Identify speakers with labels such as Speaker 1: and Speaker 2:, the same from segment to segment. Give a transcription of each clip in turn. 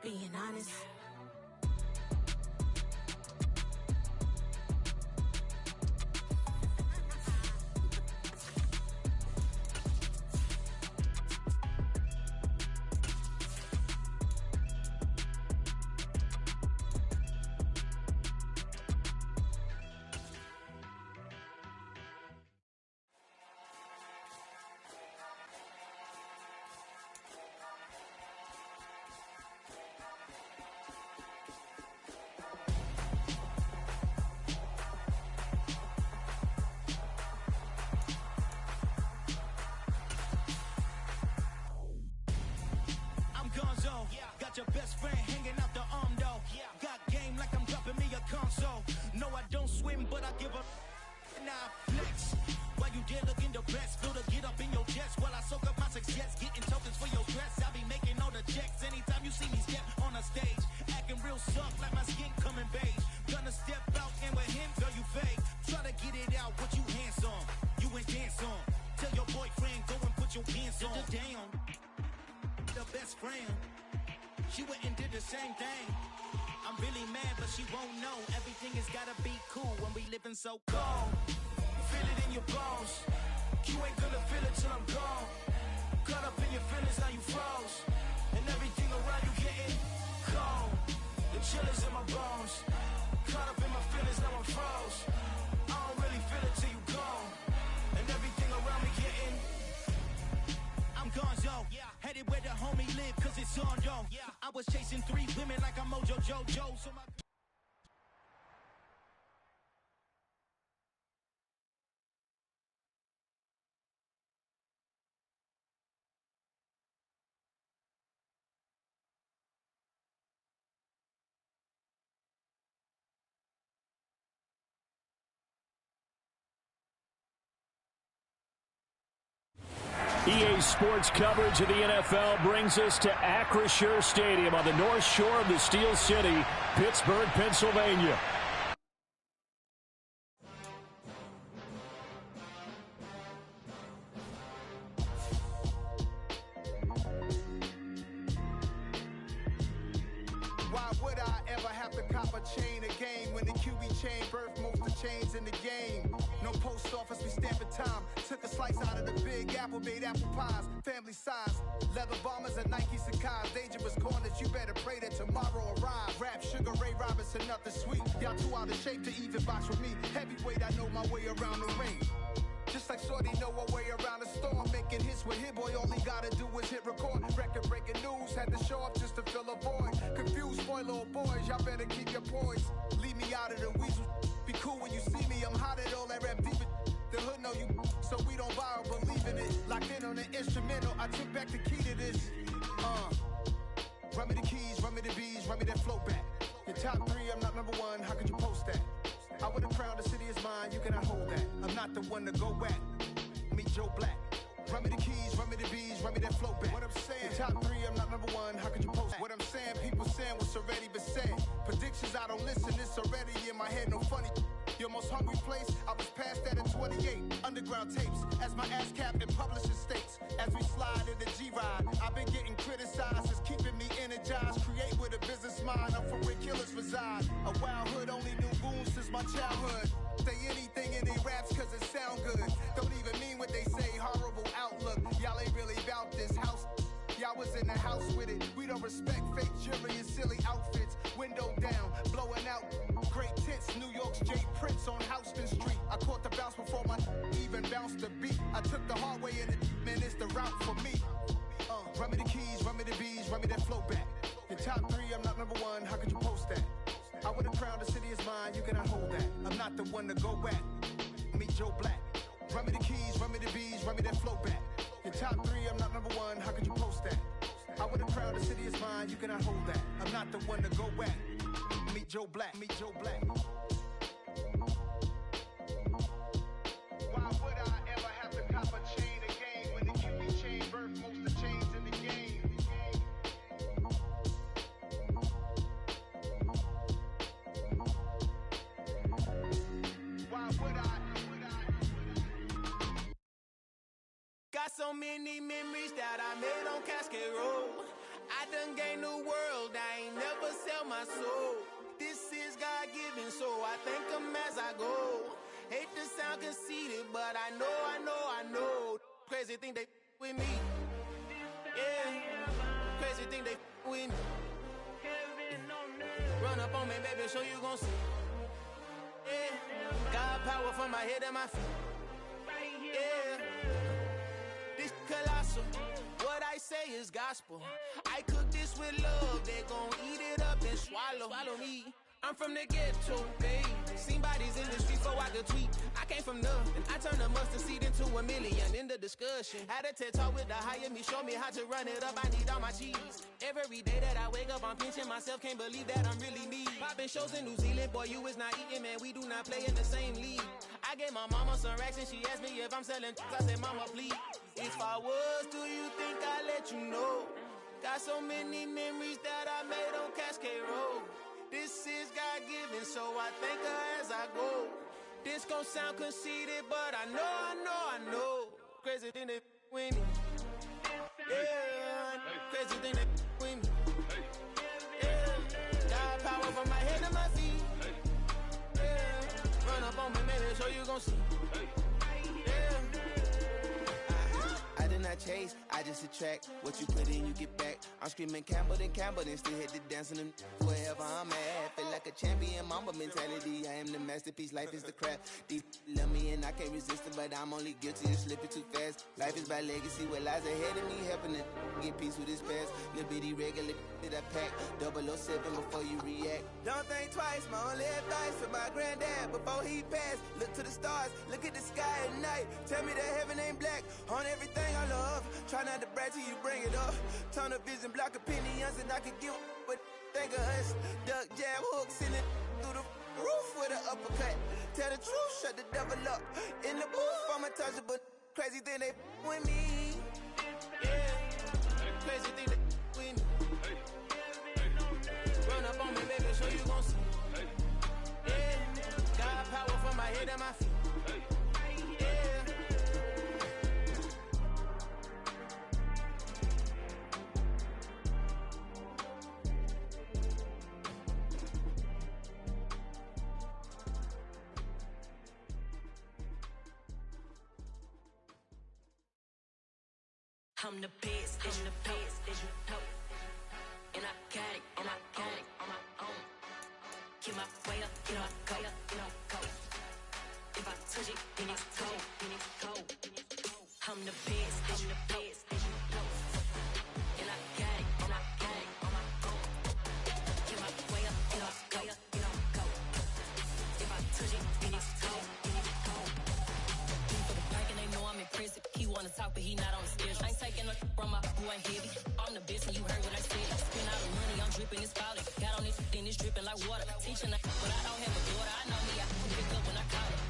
Speaker 1: just being honest.
Speaker 2: Got your best friend hanging out the arm though. Got game like I'm dropping me a console. No, I don't swim, but I give a nah flex. While you there looking depressed, feel the get up in your chest while I soak up my success, getting tokens for your dress. I be making all the checks anytime you see me step on a stage, acting real soft like my skin coming beige. Gonna step out and with him, girl, you fake. Try to get it out, what you handsome, you ain't dance on. Tell your boyfriend go and put your pants on. Damn, the best friend. She went and did the same thing. I'm really mad, but she won't know. Everything has gotta be cool when we living so cold. Feel it in your bones. You ain't gonna feel it till I'm gone. Caught up in your feelings, now you froze. And everything around you getting cold. The chill is in my bones. Caught up in my feelings, now I'm froze. I don't really feel it till you gone. And everything around me getting I'm gonzo, headed where the homie live, cause it's on, yo. I was chasing 3 women like I'm Mojo Jojo, so my...
Speaker 3: EA Sports coverage of the NFL brings us to Acrisure Stadium on the north shore of the Steel City, Pittsburgh, Pennsylvania.
Speaker 4: Why would I ever have to cop a chain a game when the QB chain birthed most of the chains in the game? No post office, we stamping time. Took a slice out of the big apple, made apple pies, family size. Leather bombers and Nike Sacai's. Dangerous corners, you better pray that tomorrow arrives. Rap, Sugar Ray Robinson, nothing sweet. Y'all too out of shape to even box with me. Heavyweight, I know my way around the ring. Just like Shorty know her way around the storm. Making hits with Hit Boy, all he gotta do is hit record. Record breaking news, had to show up just to fill a void. Confused boy, little boys, y'all better keep your poise. Leave me out of the weasel. Be cool when you see me, I'm hot at all that rap deep. The hood know you, so we don't borrow, believe in it. Locked in on the instrumental, I took back the key to this. Run me the keys, run me the bees, run me that flow back. Your top 3, I'm not number 1, how could you post that? I would have crowned the city is mine, you cannot hold that. I'm not the one to go back. Meet Joe Black. Run me the keys, run me the bees, run me that flow back. What I'm saying, your top 3, I'm not number 1, how could you post that? What I'm saying, people saying what's already been said. Predictions, I don't listen, it's already in my head, no funny. Your most hungry place, I was past that at 28. Underground tapes, as my ass cap in publishing states. As we slide in the G-Ride, I've been getting criticized, it's keeping me energized. Create with a business mind, I'm from where killers reside. A wild hood, only knew goons since my childhood. Say anything in they raps cause it sound good. Don't even mean what they say, horrible outlook. Y'all ain't really about this house. Y'all was in the house with it. We don't respect fake jewelry and silly outfits. Window down, blowing out. Great tits, New York's Jay Prince on Houston Street. I caught the bounce before my even bounced the beat. I took the hard way in it, man, it's the route for me. Run me the keys, run me the bees, run me that flow back. Your top 3, I'm not number 1, how could you post that? I would have crowned the city is mine, you cannot hold that. I'm not the one to go back. Meet Joe Black. Run me the keys, run me the bees, run me that flow back. Your top 3, I'm not number 1, how could you post that? I would have crowned the city is mine, you cannot hold that. I'm not the one to go back. Meet Joe Black, meet Joe Black. Why would I ever have to cop a chain a game when the QB chain birthed most of the chains in the game? Why would I?
Speaker 2: Got so many memories that I made on Cascade Road. I done gained the world, I
Speaker 1: so you gon' see. Yeah, God power from my head and my feet. Yeah, this colossal. What I say is gospel. I cook this with love. They gon' eat it up and swallow me. I'm from the ghetto, baby. Seen bodies in the streets so I could tweet. I came from nothing. I turned a mustard seed into a million. In the discussion, had a TED talk with the higher me. Show me how to run it up. I need all my cheese. Every day that I wake up, I'm pinching myself. Can't believe that I'm really me. Popping shows in New Zealand, boy, you is not eating, man. We do not play in the same league. I gave my mama some racks and she asked me if I'm selling. I said, mama, please. If I was, do you think I let you know? Got so many memories that I made on Cascade Road. This is God-given, so I thank her as I go. This gon' sound conceited, but I know. Crazy thing that with me. Yeah, crazy thing that with me. Yeah, God power from my head to my feet. Yeah, run up on me, maybe, so you gon' see. I did not chase, I just attract. What you put in, you get back. I'm screaming Campbell, then still hit the dancing and wherever I'm at. Feel like a champion, mamba mentality. I am the masterpiece, life is the craft. Deep love me and I can't resist it, but I'm only guilty of slipping too fast. Life is by legacy, what lies ahead of me, helping to get peace with this past. Little bitty regular that I pack, 007 before you react. Don't think twice, my only advice for my granddad before he passed. Look to the stars, look at the sky at night. Tell me that heaven ain't black on everything I love. Try not to brag till you bring it up. Tunnel vision, block opinions, and I can get what think of us. Duck, jab, hook, send it through the roof with an uppercut. Tell the truth, shut the devil up. In the booth, I'm untouchable. Crazy thing they with me. Yeah, crazy thing they with me. Run up on me, baby, so you gon' see. Yeah, God power from my head and my feet.
Speaker 5: I'm the best, I'm the best, as you know. And I got it, and I got it on my own. Get my way up, get my go, go. If I touch it, then it's cold, then it's cold. I'm the best, I'm the best, as you know. And I got it, and I got it on my own. Get my way up, get my go. If I touch it, then it's cold, then it's cold. For the bank and they know I'm impressive. He wanna talk, but he not on the schedule. I ain't taking no from my boy heavy. I'm the best and you heard what I said. Spend all the money, I'm dripping, it's falling. Got on this, then it's dripping like water. Teaching that, but I don't have a daughter. I know me, I can pick up when I call it.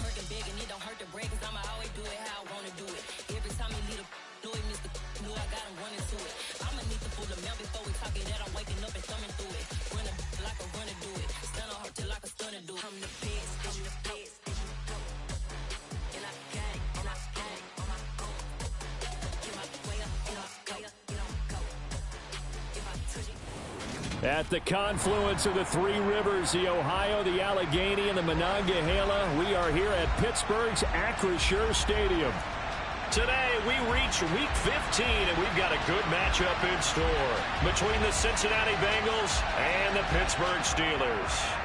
Speaker 5: Hurting big and it don't hurt to break, cause I'ma always do it how I wanna do it. Every time he lead a know it, Mr. Know I got him running to it. I'ma need to pull the mail before we talk it that I'm waking up and thumbing through it. Running like a runner do it. Stun on her till like a stunner do it. I'm the best, I'm the best. And I got it, and I got it on my own. Get my way up, get my go. If I touch it.
Speaker 3: At the confluence of the three rivers, the Ohio, the Allegheny, and the Monongahela, we are here at Pittsburgh's Acrisure Stadium. Today, we reach Week 15, and we've got a good matchup in store between the Cincinnati Bengals and the Pittsburgh Steelers.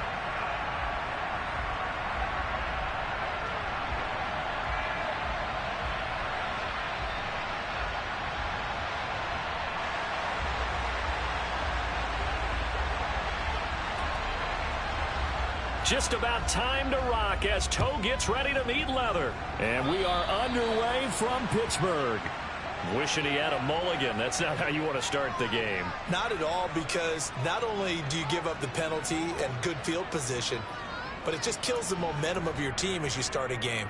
Speaker 3: Just about time to rock as toe gets ready to meet leather. And we are underway from Pittsburgh. Wishing he had a mulligan. That's not how you want to start the game.
Speaker 6: Not at all, because not only do you give up the penalty and good field position, but it just kills the momentum of your team as you start a game.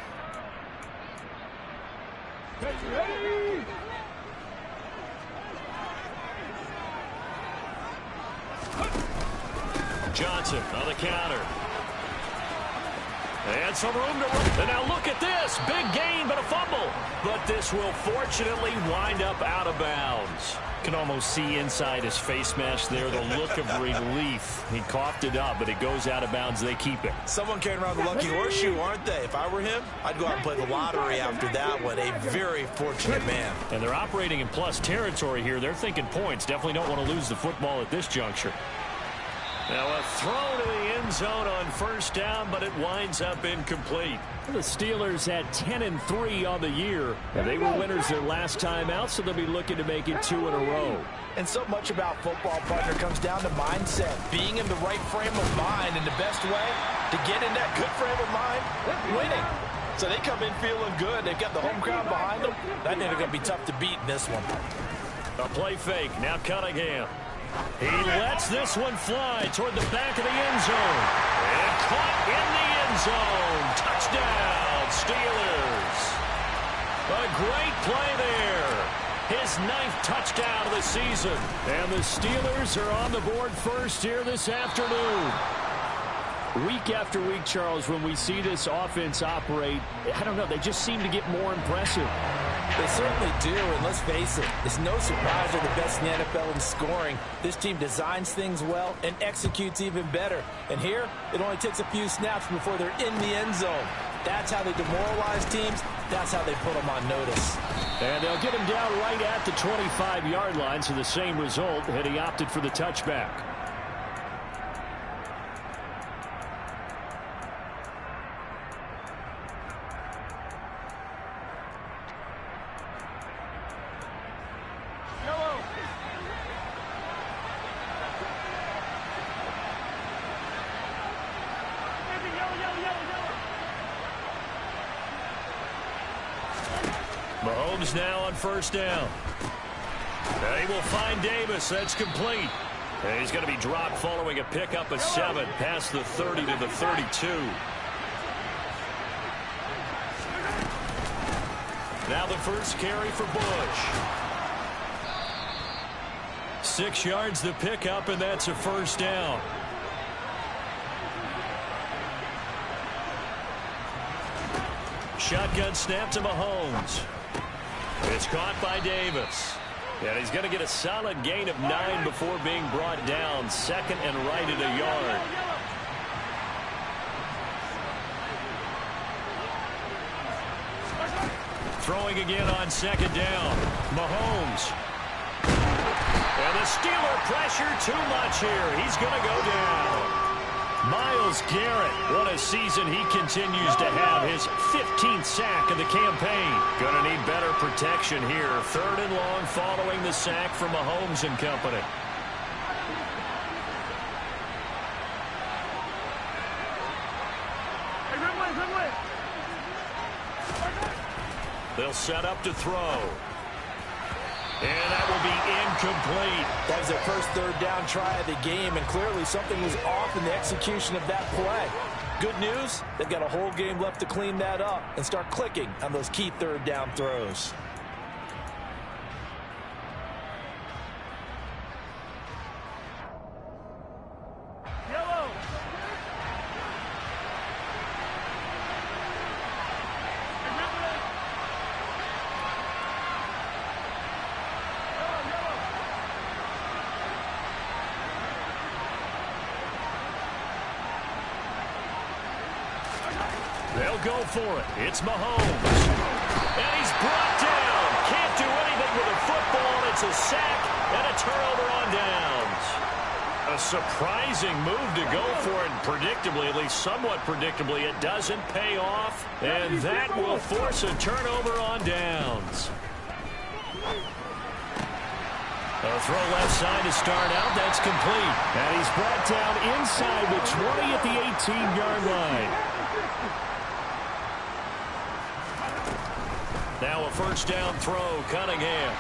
Speaker 3: Johnson on the counter. And some room to run. And now look at this. Big gain, but a fumble. But this will fortunately wind up out of bounds. Can almost see inside his face mask there the look of relief. He coughed it up, but it goes out of bounds. They keep it.
Speaker 6: Someone carrying around the lucky horseshoe, aren't they? If I were him, I'd go out and play the lottery after that one. A very fortunate man.
Speaker 3: And they're operating in plus territory here. They're thinking points. Definitely don't want to lose the football at this juncture. Now a throw to the end zone on first down, but it winds up incomplete. The Steelers had 10-3 on the year, and they were winners their last time out, so they'll be looking to make it 2 in a row.
Speaker 6: And so much about football, partner, comes down to mindset. Being in the right frame of mind, and the best way to get in that good frame of mind, winning. So they come in feeling good. They've got the home crowd behind them. That they're going to be tough to beat in this one.
Speaker 3: A play fake. Now Cunningham. He lets this one fly toward the back of the end zone. And caught in the end zone. Touchdown, Steelers. A great play there. His 9th touchdown of the season. And the Steelers are on the board first here this afternoon. Week after week, Charles, when we see this offense operate, I don't know, they just seem to get more impressive.
Speaker 6: They certainly do, and let's face it, it's no surprise they're the best in the NFL in scoring. This team designs things well and executes even better. And here, it only takes a few snaps before they're in the end zone. That's how they demoralize teams. That's how they put them on notice.
Speaker 3: And they'll get him down right at the 25-yard line, so the same result, and he opted for the touchback. Mahomes now on first down. They will find Davis. That's complete. And he's going to be dropped following a pickup of 7 past the 30 to the 32. Now the first carry for Bush. 6 yards the pickup, and that's a first down. Shotgun snap to Mahomes. It's caught by Davis. And he's going to get a solid gain of 9 before being brought down. Second and right at a yard. Throwing again on second down. Mahomes. And the Steeler pressure too much here. He's going to go down. Myles Garrett, what a season he continues to have. His 15th sack of the campaign. Going to need better protection here. 3rd and long following the sack from Mahomes and company. They'll set up to throw. And that will be incomplete.
Speaker 6: That was their first 3rd down try of the game, and clearly something was off in the execution of that play. Good news, they've got a whole game left to clean that up and start clicking on those key 3rd down throws.
Speaker 3: They'll go for it. It's Mahomes. And he's brought down. Can't do anything with a football. It's a sack and a turnover on downs. A surprising move to go for it. And predictably, at least somewhat predictably, it doesn't pay off. And that will force a turnover on downs. A throw left side to start out. That's complete. And he's brought down inside the 20 at the 18-yard line. Now a first down throw, Cunningham.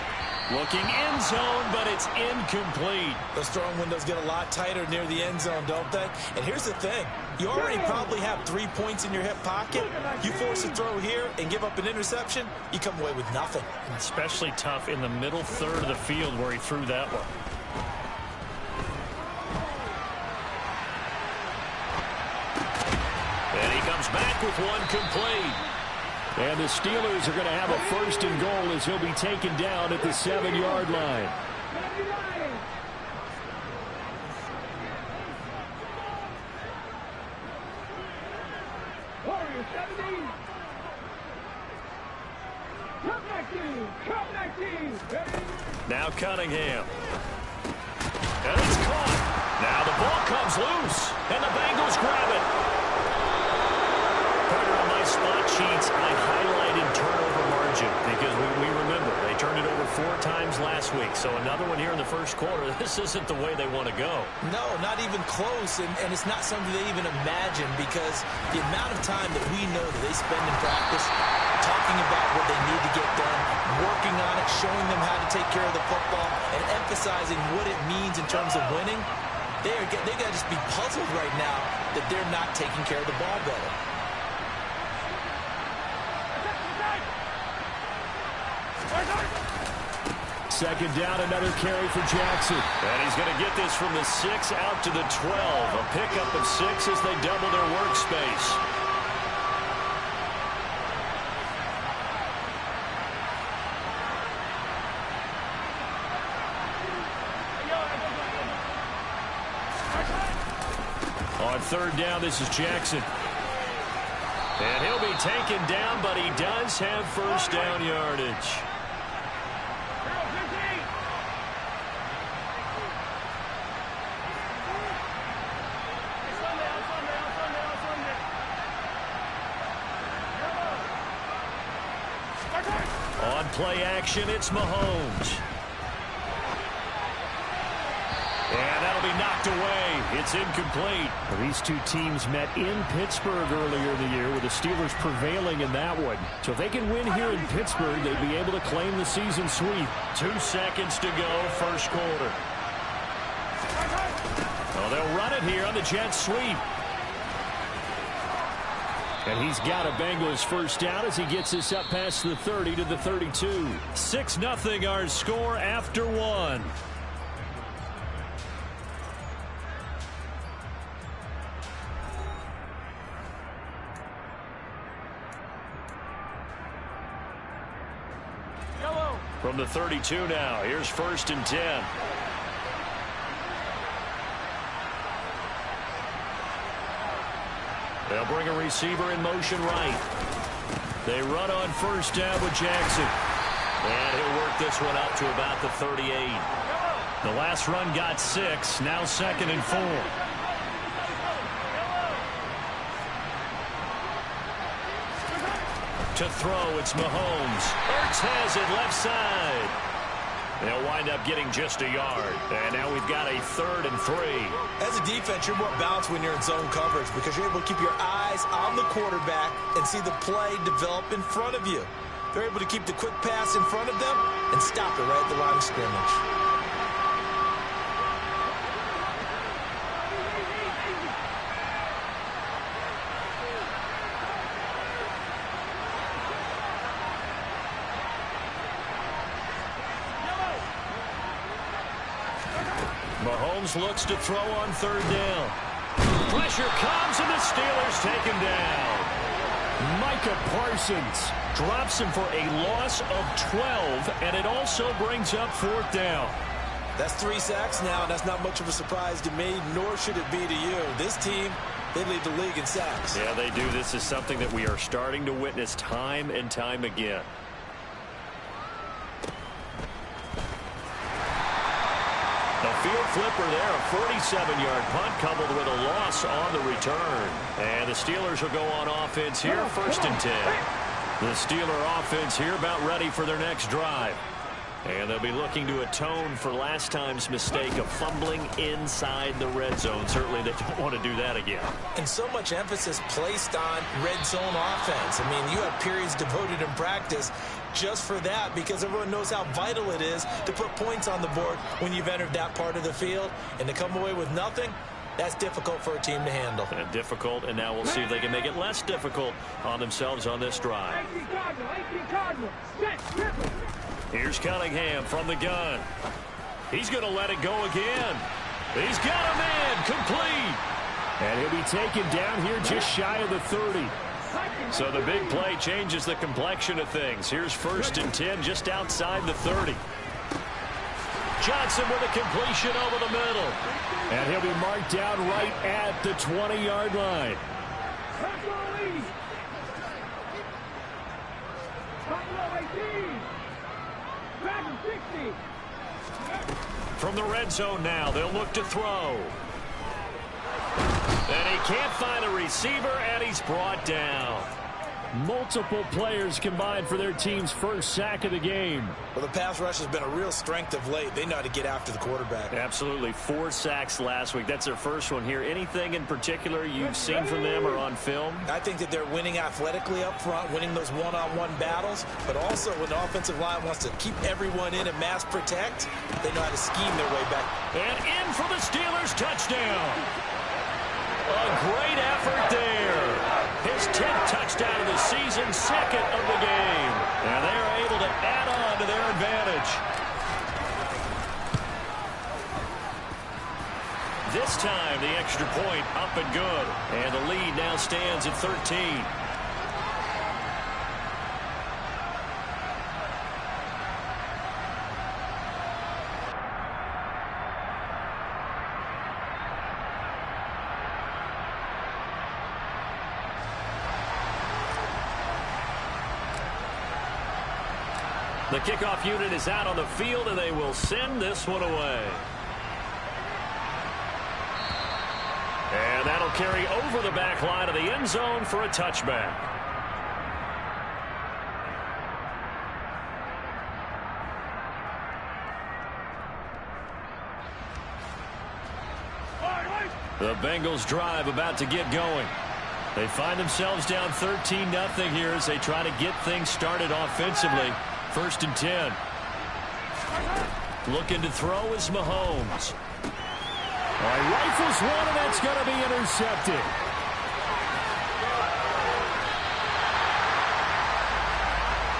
Speaker 3: Looking end zone, but it's incomplete.
Speaker 6: Those throwing windows get a lot tighter near the end zone, don't they? And here's the thing. You already probably have 3 points in your hip pocket. You force a throw here and give up an interception, you come away with nothing.
Speaker 3: Especially tough in the middle third of the field where he threw that one. And he comes back with one complete. And the Steelers are going to have a 1st and goal as he'll be taken down at the 7-yard line. Now Cunningham. And it's caught. Now the ball comes loose, and the Bengals grab it. Partner, on my spot sheets, I highlighted turnover margin because we remember they turned it over 4 times last week. So another one here in the first quarter. This isn't the way they want to go.
Speaker 6: No, not even close, and it's not something they even imagine because the amount of time that we know that they spend in practice talking about what they need to get done, working on it, showing them how to take care of the football, and emphasizing what it means in terms of winning, they got to just be puzzled right now that they're not taking care of the ball better.
Speaker 3: Second down, another carry for Jackson. And he's going to get this from the 6 out to the 12. A pickup of 6 as they double their workspace. On third down, this is Jackson. And he'll be taken down, but he does have first down yardage. On play action, it's Mahomes. And that'll be knocked away. It's incomplete. Well, these two teams met in Pittsburgh earlier in the year with the Steelers prevailing in that one. So if they can win here in Pittsburgh, they'd be able to claim the season sweep. 2 seconds to go, first quarter. Well, they'll run it here on the jet sweep. And he's got a Bengals first down as he gets this up past the 30 to the 32. 6-0 our score after 1. From the 32 now, here's first and 10. They'll bring a receiver in motion right. They run on first down with Jackson. And he'll work this one up to about the 38. The last run got 6, now second and 4. To throw, it's Mahomes. Ertz has it left side. They'll wind up getting just a yard. And now we've got a 3rd and 3.
Speaker 6: As a defense, you're more balanced when you're in zone coverage because you're able to keep your eyes on the quarterback and see the play develop in front of you. They're able to keep the quick pass in front of them and stop it right at the line of scrimmage.
Speaker 3: Mahomes looks to throw on third down. Pressure comes and the Steelers take him down. Micah Parsons drops him for a loss of 12, and it also brings up 4th down.
Speaker 6: That's 3 sacks now, and that's not much of a surprise to me, nor should it be to you. This team, they lead the league in sacks.
Speaker 3: Yeah, they do. This is something that we are starting to witness time and time again. Field flipper there, a 47-yard punt coupled with a loss on the return. And the Steelers will go on offense here, first and 10. The Steeler offense here about ready for their next drive. And they'll be looking to atone for last time's mistake of fumbling inside the red zone. Certainly they don't want to do that again.
Speaker 6: And so much emphasis placed on red zone offense. I mean, you have periods devoted in practice just for that because everyone knows how vital it is to put points on the board when you've entered that part of the field. And to come away with nothing, that's difficult for a team to handle.
Speaker 3: And difficult, and now we'll see if they can make it less difficult on themselves on this drive. Here's Cunningham from the gun. He's going to let it go again. He's got a man complete. And he'll be taken down here just shy of the 30. So the big play changes the complexion of things. Here's first and 10 just outside the 30. Johnson with a completion over the middle. And he'll be marked down right at the 20-yard line. From the red zone now, they'll look to throw. And he can't find a receiver, and he's brought down. Multiple players combined for their team's first sack of the game.
Speaker 6: Well, the pass rush has been a real strength of late. They know how to get after the quarterback.
Speaker 3: Absolutely. 4 sacks last week. That's their first one here. Anything in particular you've seen from them or on film?
Speaker 6: I think that they're winning athletically up front, winning those one-on-one battles, but also when the offensive line wants to keep everyone in and mass protect, they know how to scheme their way back.
Speaker 3: And in for the Steelers, touchdown. A great effort there. His 10th touchdown of the season, 2nd of the game. And they're able to add on to their advantage. This time, the extra point up and good. And the lead now stands at 13. The kickoff unit is out on the field, and they will send this one away. And that'll carry over the back line of the end zone for a touchback. The Bengals drive about to get going. They find themselves down 13-0 here as they try to get things started offensively. 1st and 10. Looking to throw is Mahomes. Rifles one, and that's going to be intercepted.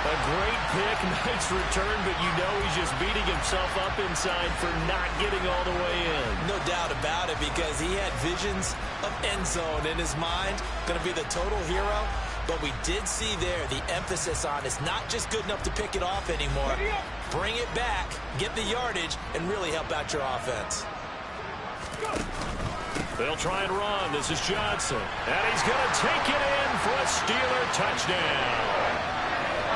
Speaker 3: A great pick, nice return, but you know he's just beating himself up inside for not getting all the way in.
Speaker 6: No doubt about it, because he had visions of end zone in his mind. Going to be the total hero. But we did see there the emphasis on it's not just good enough to pick it off anymore. Bring it back, get the yardage, and really help out your offense.
Speaker 3: They'll try and run. This is Johnson. And he's going to take it in for a Steeler touchdown.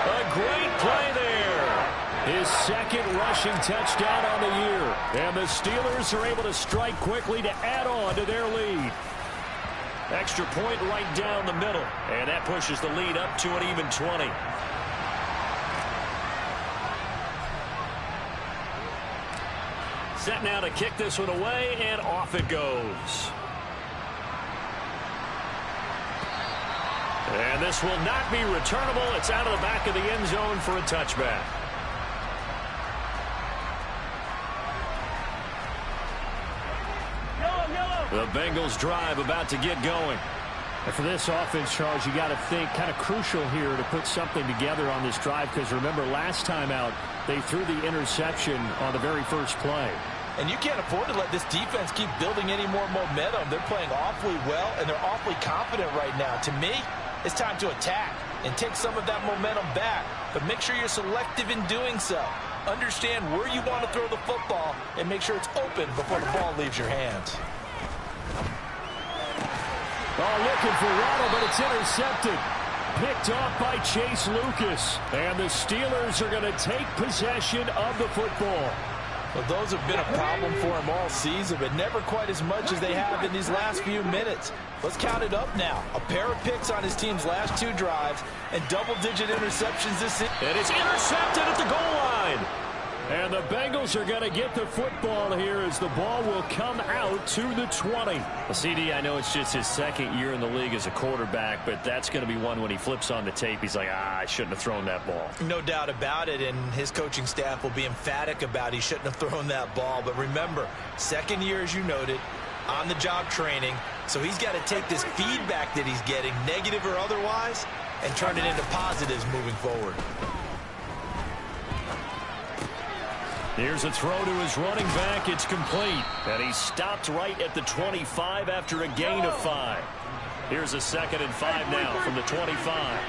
Speaker 3: A great play there. His 2nd rushing touchdown on the year. And the Steelers are able to strike quickly to add on to their lead. Extra point right down the middle. And that pushes the lead up to an even 20. Set now to kick this one away, and off it goes. And this will not be returnable. It's out of the back of the end zone for a touchback. The Bengals drive about to get going.
Speaker 7: And for this offense, Charles, you got to think kind of crucial here to put something together on this drive, because remember last time out they threw the interception on the very first play.
Speaker 6: And you can't afford to let this defense keep building any more momentum. They're playing awfully well, and they're awfully confident right now. To me, it's time to attack and take some of that momentum back, but make sure you're selective in doing so. Understand where you want to throw the football and make sure it's open before the ball leaves your hands.
Speaker 7: Oh, looking for Waddle, but it's intercepted. Picked off by Chase Lucas. And the Steelers are going to take possession of the football.
Speaker 6: Well, those have been a problem for him all season, but never quite as much as they have in these last few minutes. Let's count it up now. A pair of picks on his team's last 2 drives and double-digit interceptions this season.
Speaker 3: And it's intercepted at the goal line.
Speaker 7: And the Bengals are going to get the football here as the ball will come out to the 20.
Speaker 3: Well, CD, I know it's just his 2nd year in the league as a quarterback, but that's going to be one when he flips on the tape. He's like, I shouldn't have thrown that ball.
Speaker 6: No doubt about it, and his coaching staff will be emphatic about he shouldn't have thrown that ball. But remember, 2nd year, as you noted, on-the-job training, so he's got to take this feedback that he's getting, negative or otherwise, and turn it into positives moving forward.
Speaker 3: Here's a throw to his running back. It's complete. And he's stopped right at the 25 after a gain of 5. Here's a 2nd and 5 now from the 25.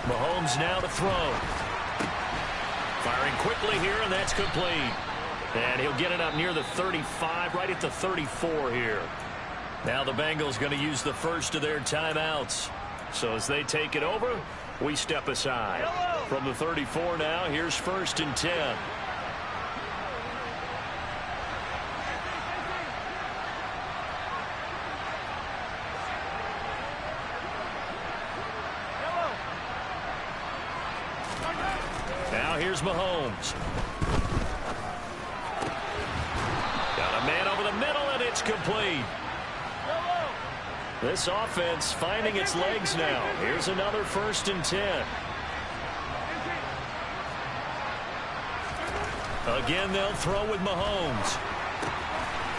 Speaker 3: Mahomes now to throw. Firing quickly here, and that's complete. And he'll get it up near the 35, right at the 34 here. Now the Bengals going to use the first of their timeouts. So as they take it over, we step aside. From the 34 now, here's 1st and 10. Here's Mahomes. Got a man over the middle, and it's complete. This offense finding its legs now. Here's another 1st and 10. Again, they'll throw with Mahomes.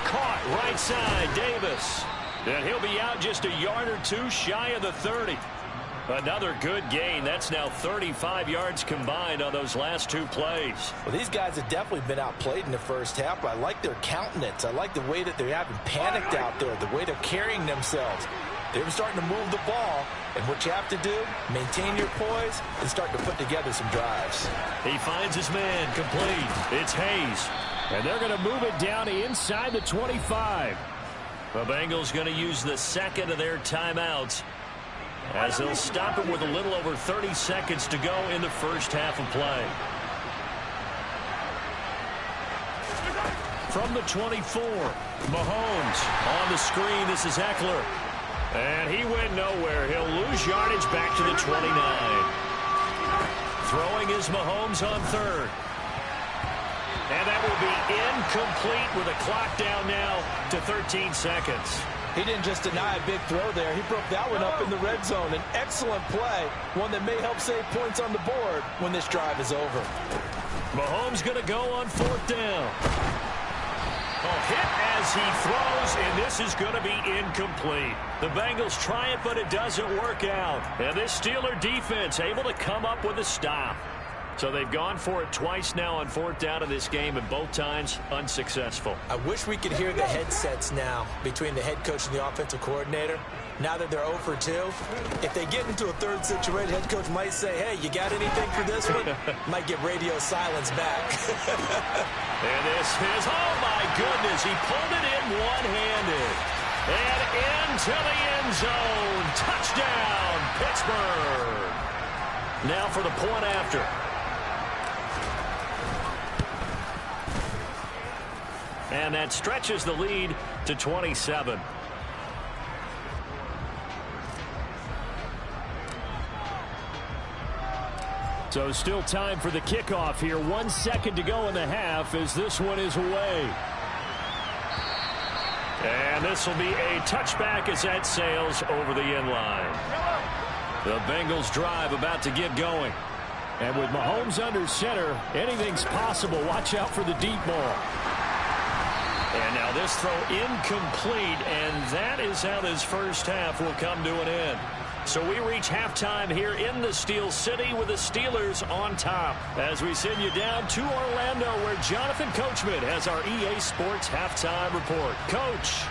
Speaker 3: Caught right side, Davis. And he'll be out just a yard or two shy of the 30. Another good gain. That's now 35 yards combined on those last 2 plays.
Speaker 6: Well, these guys have definitely been outplayed in the first half, but I like their countenance. I like the way that they haven't panicked out there, the way they're carrying themselves. They're starting to move the ball, and what you have to do, maintain your poise and start to put together some drives.
Speaker 3: He finds his man, complete. It's Hayes. And they're going to move it down inside the 25. The Bengals going to use the second of their timeouts as they'll stop it with a little over 30 seconds to go in the first half of play. From the 24, Mahomes on the screen. This is Eckler. And he went nowhere. He'll lose yardage back to the 29. Throwing is Mahomes on 3rd. And that will be incomplete with a clock down now to 13 seconds.
Speaker 6: He didn't just deny a big throw there. He broke that one up in the red zone. An excellent play, one that may help save points on the board when this drive is over.
Speaker 3: Mahomes going to go on 4th down. Hit as he throws, and this is going to be incomplete. The Bengals try it, but it doesn't work out. And this Steeler defense able to come up with a stop. So they've gone for it twice now on 4th down in this game, and both times unsuccessful.
Speaker 6: I wish we could hear the headsets now between the head coach and the offensive coordinator. Now that they're 0 for 2, if they get into a 3rd situation, head coach might say, hey, you got anything for this one? Might get radio silence back.
Speaker 3: And this is, oh my goodness, he pulled it in one-handed. And into the end zone. Touchdown, Pittsburgh. Now for the point after. And that stretches the lead to 27. So still time for the kickoff here. 1 second to go in the half as this one is away. And this will be a touchback as that sails over the end line. The Bengals drive about to get going. And with Mahomes under center, anything's possible. Watch out for the deep ball. And now this throw incomplete, and that is how this first half will come to an end. So we reach halftime here in the Steel City with the Steelers on top as we send you down to Orlando where Jonathan Coachman has our EA Sports halftime report. Coach.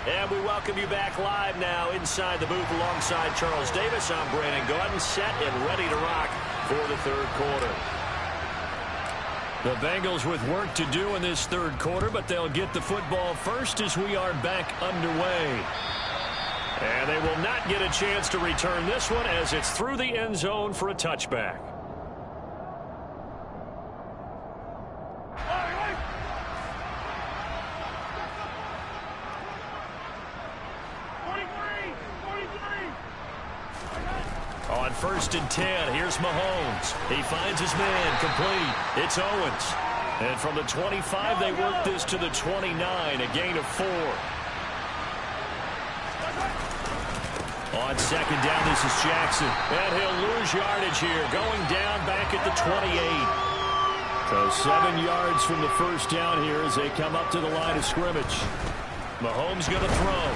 Speaker 3: And we welcome you back live now inside the booth alongside Charles Davis. I'm Brandon Gordon, set and ready to rock for the 3rd quarter. The Bengals with work to do in this 3rd quarter, but they'll get the football first as we are back underway. And they will not get a chance to return this one as it's through the end zone for a touchback. On 1st and 10, here's Mahomes. He finds his man, complete. It's Owens. And from the 25, they work this to the 29, a gain of 4. On 2nd down, this is Jackson. And he'll lose yardage here, going down back at the 28. So 7 yards from the first down here as they come up to the line of scrimmage. Mahomes going to throw.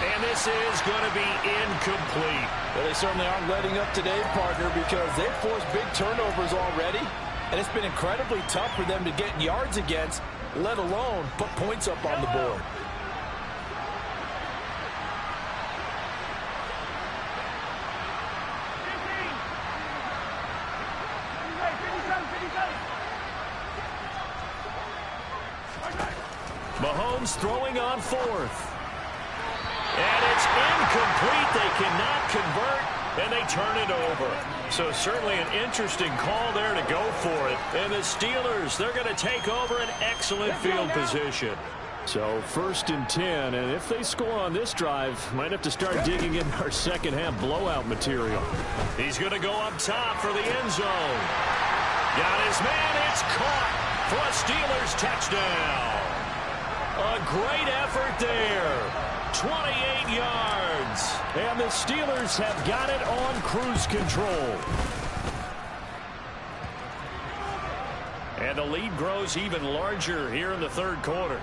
Speaker 3: And this is going to be incomplete.
Speaker 6: Well, they certainly aren't letting up today, partner, because they've forced big turnovers already. And it's been incredibly tough for them to get yards against, let alone put points up on the board.
Speaker 3: Mahomes throwing on 4th. And it's incomplete. They cannot convert, and they turn it over. So certainly an interesting call there to go for it. And the Steelers, they're going to take over an excellent field position. So 1st and 10, and if they score on this drive, might have to start digging in our second half blowout material. He's going to go up top for the end zone. Got his man, it's caught for a Steelers touchdown. A great effort there. 28 yards. And the Steelers have got it on cruise control. And the lead grows even larger here in the third quarter.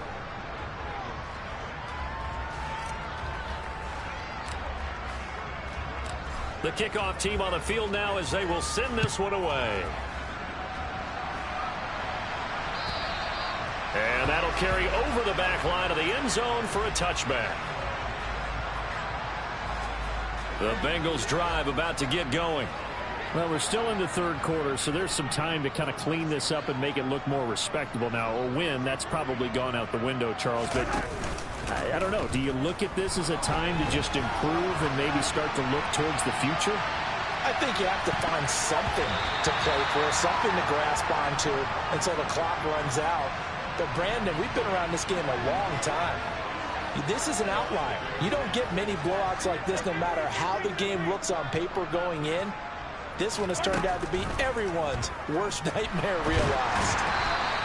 Speaker 3: The kickoff team on the field now as they will send this one away. And that'll carry over the back line of the end zone for a touchback. The Bengals drive about to get going.
Speaker 7: Well, we're still in the third quarter, so there's some time to kind of clean this up and make it look more respectable. Now, a win, that's probably gone out the window, Charles, but I don't know. Do you look at this as a time to just improve and maybe start to look towards the future?
Speaker 6: I think you have to find something to play for, something to grasp onto until the clock runs out. But, Brandon, we've been around this game a long time. This is an outlier. You don't get many blowouts like this no matter how the game looks on paper going in. This one has turned out to be everyone's worst nightmare realized.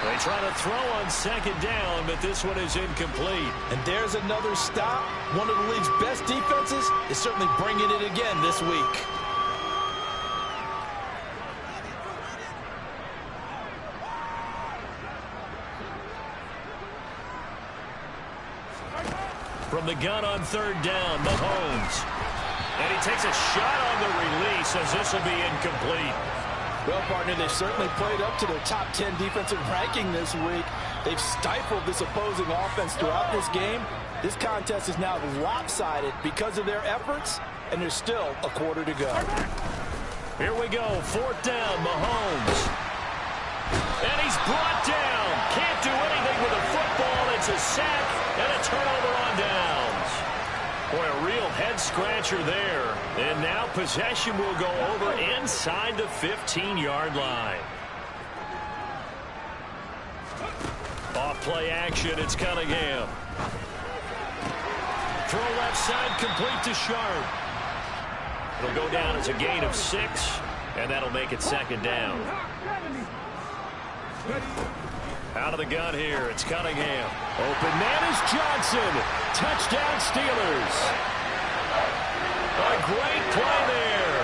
Speaker 3: They try to throw on second down, but this one is incomplete.
Speaker 6: And there's another stop. One of the league's best defenses is certainly bringing it again this week.
Speaker 3: From the gun on third down, Mahomes. And he takes a shot on the release as this will be incomplete.
Speaker 6: Well, partner, they've certainly played up to their top 10 defensive ranking this week. They've stifled this opposing offense throughout this game. This contest is now lopsided because of their efforts, and there's still a quarter to go.
Speaker 3: Here we go, fourth down, Mahomes. And he's brought down. Can't do anything with a football. It's a sack and a turnover on downs. Boy, a real head-scratcher there. And now possession will go over inside the 15-yard line. Off play action, it's Cunningham. Throw left side, complete to Sharp. It'll go down as a gain of 6, and that'll make it second down. Out of the gun here, it's Cunningham. Open man is Johnson. Touchdown Steelers. A great play there.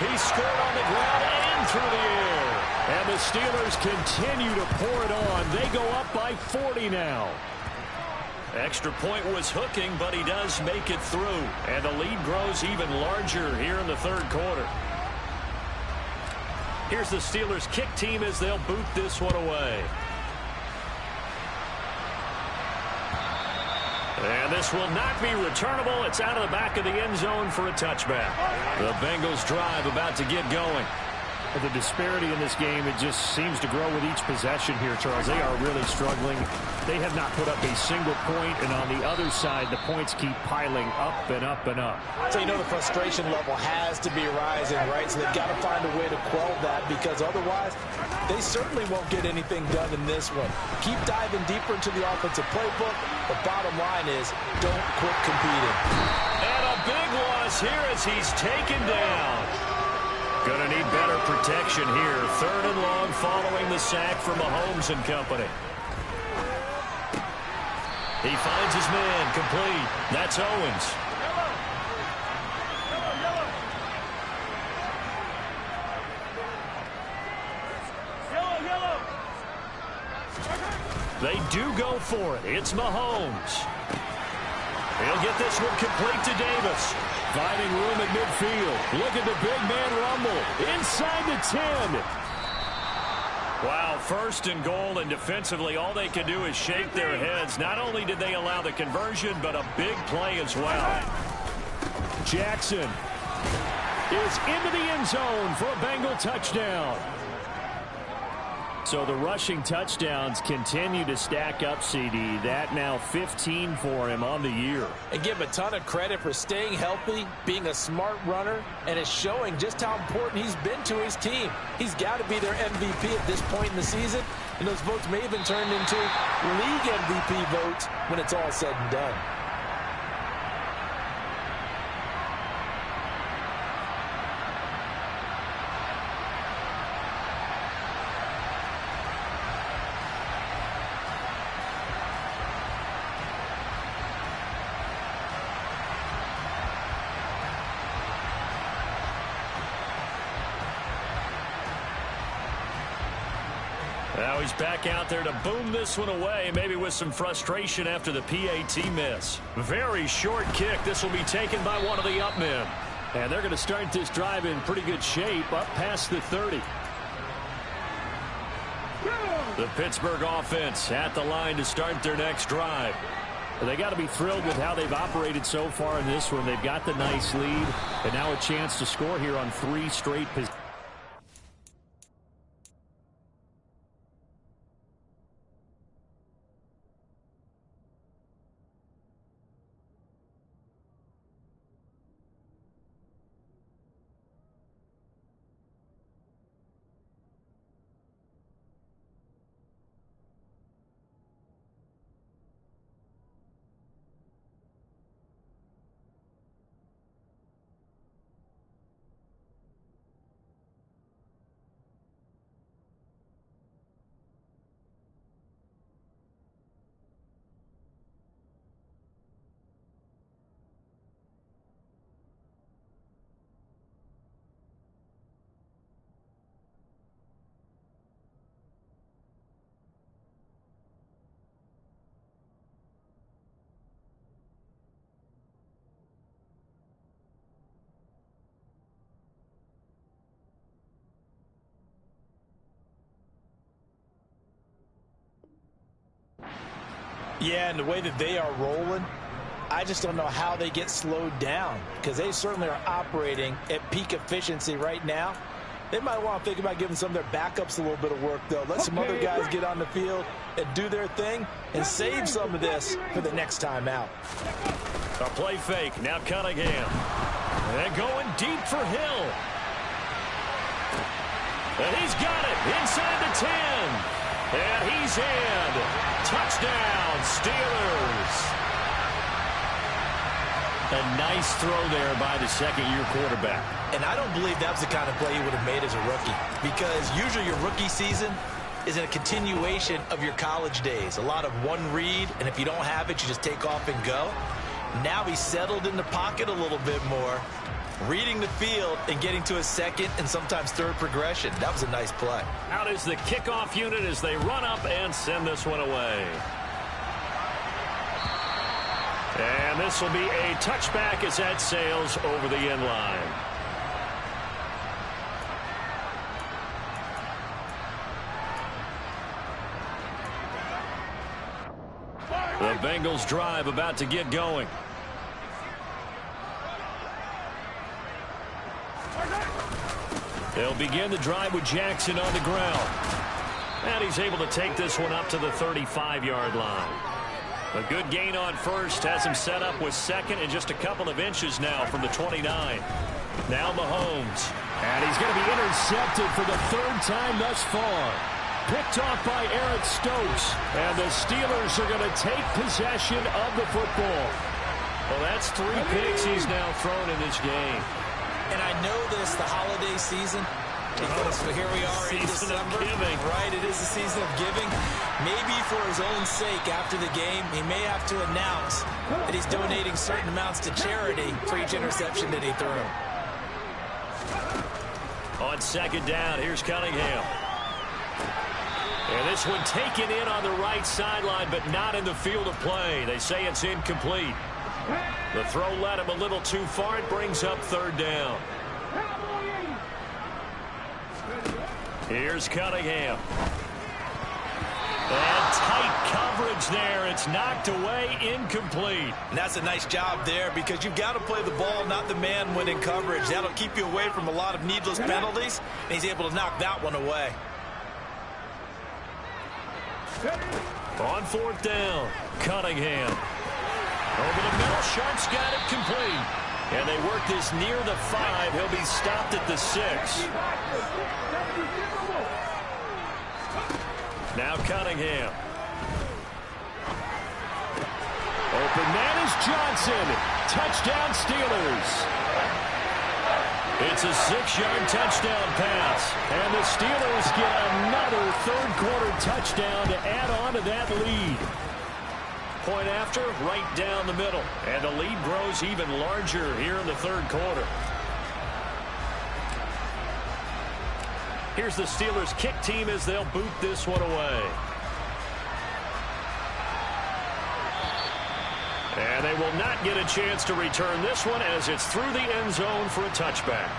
Speaker 3: He scored on the ground and through the air. And the Steelers continue to pour it on. They go up by 40 now. Extra point was hooking, but he does make it through. And the lead grows even larger here in the third quarter. Here's the Steelers kick team as they'll boot this one away. And this will not be returnable. It's out of the back of the end zone for a touchback. The Bengals drive about to get going.
Speaker 7: The disparity in this game, it just seems to grow with each possession here, Charles. They are really struggling. They have not put up a single point, and on the other side, the points keep piling up and up and up.
Speaker 6: So you know the frustration level has to be rising, right? So they've got to find a way to quell that, because otherwise they certainly won't get anything done in this one. Keep diving deeper into the offensive playbook. The bottom line is don't quit competing.
Speaker 3: And a big loss here as he's taken down. Going to need better protection here. Third and long following the sack from Mahomes and company. He finds his man complete. That's Owens. They do go for it. It's Mahomes. He'll get this one complete to Davis. Finding room at midfield. Look at the big man rumble. Inside the 10. Wow, first and goal, and defensively all they can do is shake their heads. Not only did they allow the conversion, but a big play as well. Jackson is into the end zone for a Bengal touchdown. So the rushing touchdowns continue to stack up, CD. That now 15 for him on the year.
Speaker 6: And give him a ton of credit for staying healthy, being a smart runner, and it's showing just how important he's been to his team. He's got to be their MVP at this point in the season, and those votes may have been turned into league MVP votes when it's all said and done.
Speaker 3: Now he's back out there to boom this one away, maybe with some frustration after the PAT miss. Very short kick. This will be taken by one of the up men. And they're going to start this drive in pretty good shape, up past the 30. The Pittsburgh offense at the line to start their next drive. They got to be thrilled with how they've operated so far in this one. They've got the nice lead, and now a chance to score here on 3 straight possessions.
Speaker 6: Yeah, and the way that they are rolling, I just don't know how they get slowed down, because they certainly are operating at peak efficiency right now. They might want to think about giving some of their backups a little bit of work, though. Let some other guys get on the field and do their thing and save some of this for the next time out.
Speaker 3: A play fake. Now Cunningham. And going deep for Hill. And he's got it inside the 10. And he's in. Touchdown, Steelers. A nice throw there by the second-year quarterback.
Speaker 6: And I don't believe that's the kind of play he would have made as a rookie, because usually your rookie season is a continuation of your college days. A lot of one read, and if you don't have it, you just take off and go. Now he's settled in the pocket a little bit more, reading the field and getting to a second and sometimes third progression. That was a nice play.
Speaker 3: Out is the kickoff unit as they run up and send this one away. And this will be a touchback as that sails over the end line. The Bengals drive about to get going. They'll begin the drive with Jackson on the ground. And he's able to take this one up to the 35-yard line. A good gain on first has him set up with second and just a couple of inches now from the 29. Now Mahomes. And he's going to be intercepted for the third time thus far. Picked off by Eric Stokes. And the Steelers are going to take possession of the football. Well, that's 3 picks he's now thrown in this game.
Speaker 6: And I know this, the holiday season, because here we are in December. Right, it is the season of giving. Maybe for his own sake after the game, he may have to announce that he's donating certain amounts to charity for each interception that he threw.
Speaker 3: On second down, here's Cunningham. And this one taken in on the right sideline, but not in the field of play. They say it's incomplete. The throw led him a little too far. It brings up third down. Here's Cunningham. And tight coverage there. It's knocked away, incomplete.
Speaker 6: And that's a nice job there, because you've got to play the ball, not the man when in coverage. That'll keep you away from a lot of needless penalties, and he's able to knock that one away.
Speaker 3: On fourth down, Cunningham. Over the middle, Sharp's got it complete. And they work this near the 5. He'll be stopped at the 6. Now Cunningham. Open man is Johnson. Touchdown Steelers. It's a 6-yard touchdown pass. And the Steelers get another third-quarter touchdown to add on to that lead. Point after, right down the middle. And the lead grows even larger here in the third quarter. Here's the Steelers kick team as they'll boot this one away. And they will not get a chance to return this one as it's through the end zone for a touchback.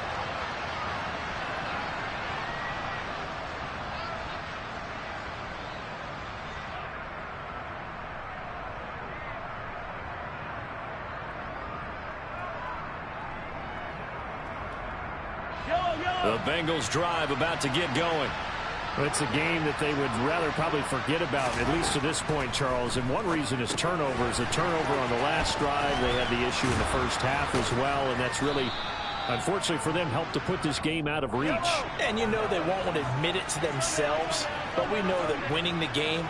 Speaker 3: The Bengals drive about to get going.
Speaker 7: It's a game that they would rather probably forget about, at least to this point, Charles. And one reason is turnovers. A turnover on the last drive. They had the issue in the first half as well, and that's really, unfortunately for them, helped to put this game out of reach.
Speaker 6: And you know they won't want to admit it to themselves, but we know that winning the game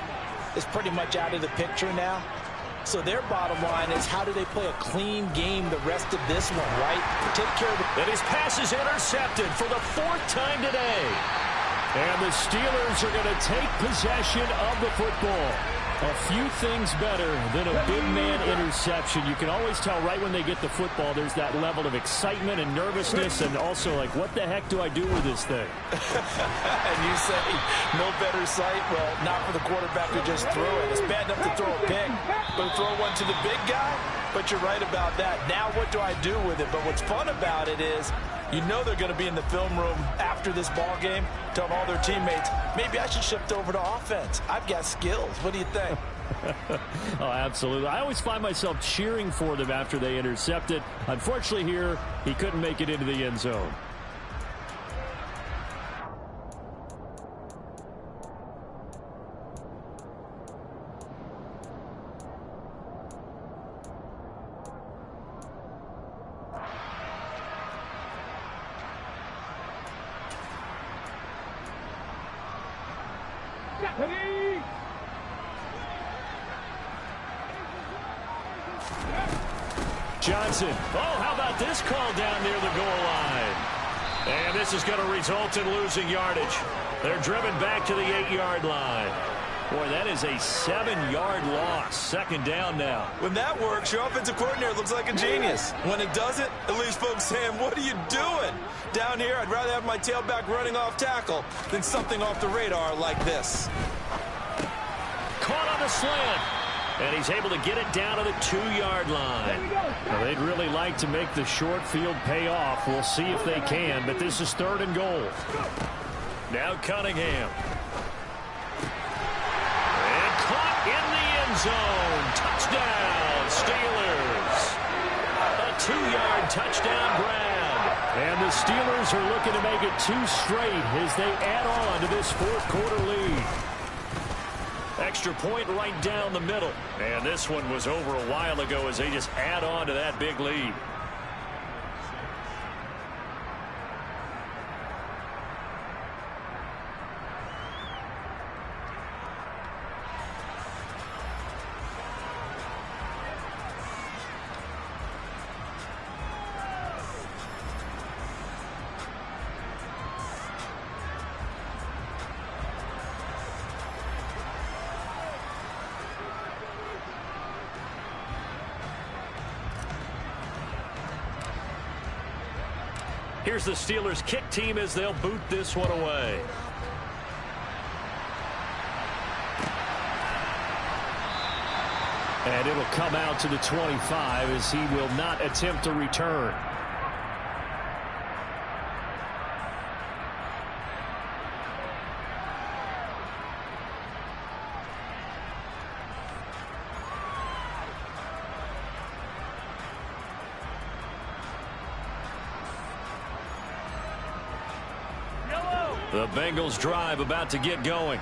Speaker 6: is pretty much out of the picture now. So their bottom line is, how do they play a clean game the rest of this one, right? Take care of it.
Speaker 3: And his pass is intercepted for the 4th time today.
Speaker 7: And the Steelers are going to take possession of the football. A few things better than a big man interception. You can always tell right when they get the football, there's that level of excitement and nervousness, and also like, what the heck do I do with this thing?
Speaker 6: And you say, no better sight? Well, not for the quarterback who just threw it. It's bad enough to throw a pick, but throw one to the big guy? But you're right about that. Now what do I do with it? But what's fun about it is, you know they're going to be in the film room after this ball game, telling all their teammates, maybe I should shift over to offense. I've got skills. What do you think?
Speaker 7: Oh, absolutely. I always find myself cheering for them after they intercept it. Unfortunately here, he couldn't make it into the end zone. Johnson. Oh, how about this call down near the goal line? And this is going to result in losing yardage. They're driven back to the 8-yard line. Boy, that is a 7-yard loss. Second down now.
Speaker 8: When that works, your offensive coordinator looks like a genius. When it doesn't, it leaves folks saying, what are you doing? Down here, I'd rather have my tailback running off tackle than something off the radar like this.
Speaker 3: Caught on the slant. And he's able to get it down to the 2-yard line.
Speaker 7: Well, they'd really like to make the short field pay off. We'll see if they can, but this is 3rd and goal.
Speaker 3: Now Cunningham. And caught in the end zone. Touchdown, Steelers. A 2-yard touchdown grab.
Speaker 7: And the Steelers are looking to make it 2 straight as they add on to this 4th quarter lead.
Speaker 3: Extra point right down the middle. And this one was over a while ago as they just add on to that big lead. Here's the Steelers kick team as they'll boot this one away.
Speaker 7: And it'll come out to the 25 as he will not attempt to return.
Speaker 3: The Bengals drive about to get going.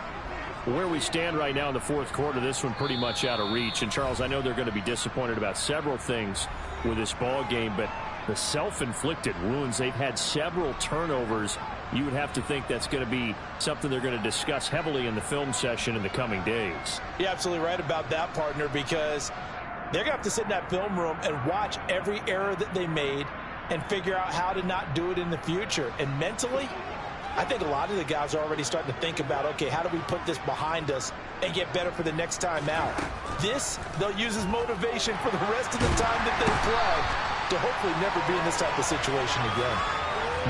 Speaker 3: Where we stand right now in the fourth quarter, this one pretty much out of reach. And, Charles, I know they're going to be disappointed about several things with this ball game, but the self-inflicted wounds, they've had several turnovers. You would have to think that's going to be something they're going to discuss heavily in the film session in the coming days.
Speaker 6: You're absolutely right about that, partner, because they're going to have to sit in that film room and watch every error that they made and figure out how to not do it in the future. And mentally, I think a lot of the guys are already starting to think about, okay, how do we put this behind us and get better for the next time out? This, they'll use as motivation for the rest of the time that they play to hopefully never be in this type of situation again.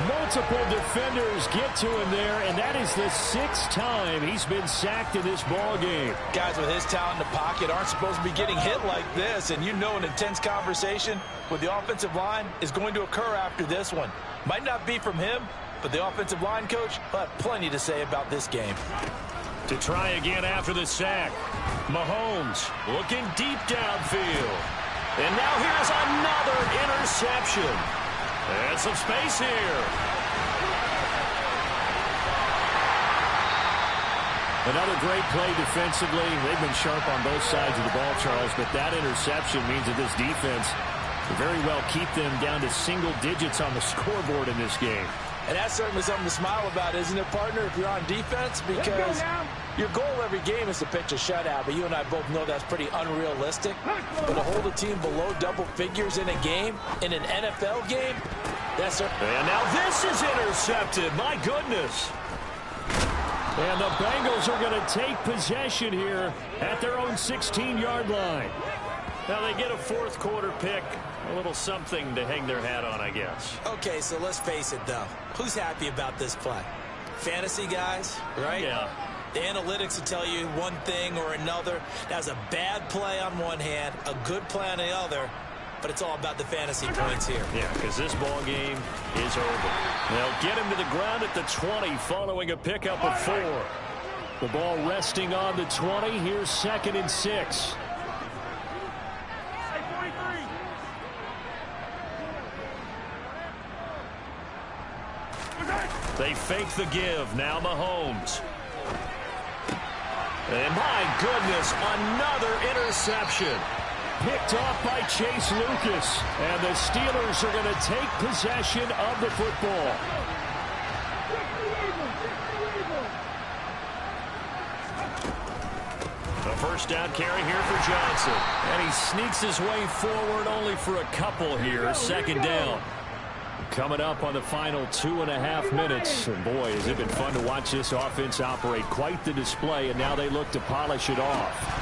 Speaker 3: Multiple defenders get to him there, and that is the 6th time he's been sacked in this ball game.
Speaker 6: Guys with his talent in the pocket aren't supposed to be getting hit like this, and you know an intense conversation with the offensive line is going to occur after this one. Might not be from him, but the offensive line coach will have plenty to say about this game.
Speaker 3: To try again after the sack, Mahomes looking deep downfield. And now here's another interception. And some space here. Another great play defensively. They've been sharp on both sides of the ball, Charles, but that interception means that this defense will very well keep them down to single digits on the scoreboard in this game.
Speaker 6: And that's certainly something to smile about, isn't it, partner, if you're on defense? Because your goal every game is to pitch a shutout, but you and I both know that's pretty unrealistic. But to hold a team below double figures in a game, in an NFL game, that's certainly...
Speaker 3: And now this is intercepted. My goodness. And the Bengals are going to take possession here at their own 16-yard line. Now they get a fourth quarter pick. A little something to hang their hat on, I guess.
Speaker 6: Okay, so let's face it, though. Who's happy about this play? Fantasy guys, right?
Speaker 3: Yeah.
Speaker 6: The analytics will tell you one thing or another. That was a bad play on one hand, a good play on the other, but it's all about the fantasy points here.
Speaker 3: Yeah, because this ball game is over. They'll get him to the ground at the 20 following a pickup of 4. The ball resting on the 20. Here's 2nd and 6. They fake the give. Now Mahomes. And my goodness, another interception. Picked off by Chase Lucas. And the Steelers are going to take possession of the football. A first down carry here for Johnson. And he sneaks his way forward only for a couple here. 2nd down. Coming up on the final 2.5 minutes. And boy, has it been fun to watch this offense operate. Quite the display, and now they look to polish it off.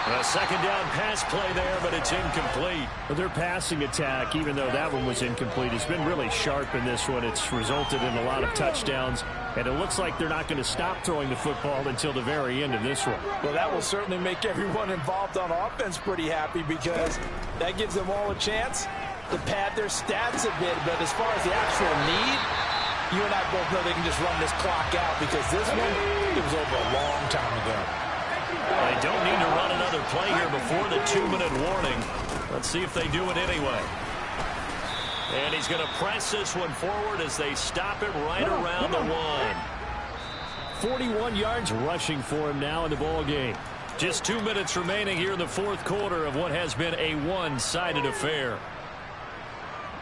Speaker 3: A 2nd down pass play there, but it's incomplete. Their passing attack, even though that one was incomplete, has been really sharp in this one. It's resulted in a lot of touchdowns, and it looks like they're not going to stop throwing the football until the very end of this one.
Speaker 6: Well, that will certainly make everyone involved on offense pretty happy, because that gives them all a chance to pad their stats a bit. But as far as the actual need, you and I both know they can just run this clock out, because this one, it was over a long time ago.
Speaker 3: They don't need to run another play here before the 2-minute warning. Let's see if they do it anyway. And he's going to press this one forward as they stop it right around the 1. 41 yards rushing for him now in the ball game. Just 2 minutes remaining here in the fourth quarter of what has been a one-sided affair.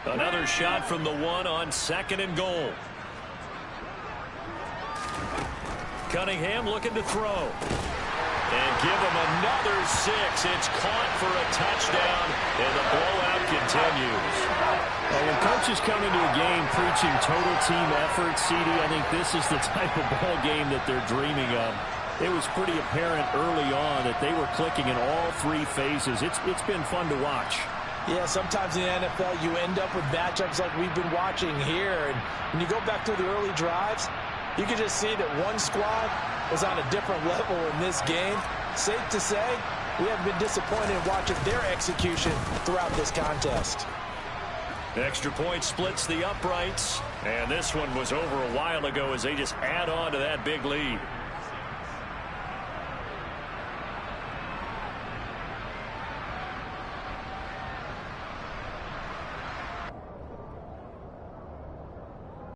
Speaker 3: Another shot from the 1 on 2nd and goal. Cunningham looking to throw. And give him another 6. It's caught for a touchdown, and the blowout continues. Well, when coaches come into a game preaching total team effort, CD, I think this is the type of ball game that they're dreaming of. It was pretty apparent early on that they were clicking in all 3 phases. It's been fun to watch.
Speaker 6: Yeah, sometimes in the NFL you end up with matchups like we've been watching here. And when you go back to the early drives, you can just see that one squad was on a different level in this game. Safe to say, we haven't been disappointed in watching their execution throughout this contest.
Speaker 3: Extra point splits the uprights, and this one was over a while ago as they just add on to that big lead.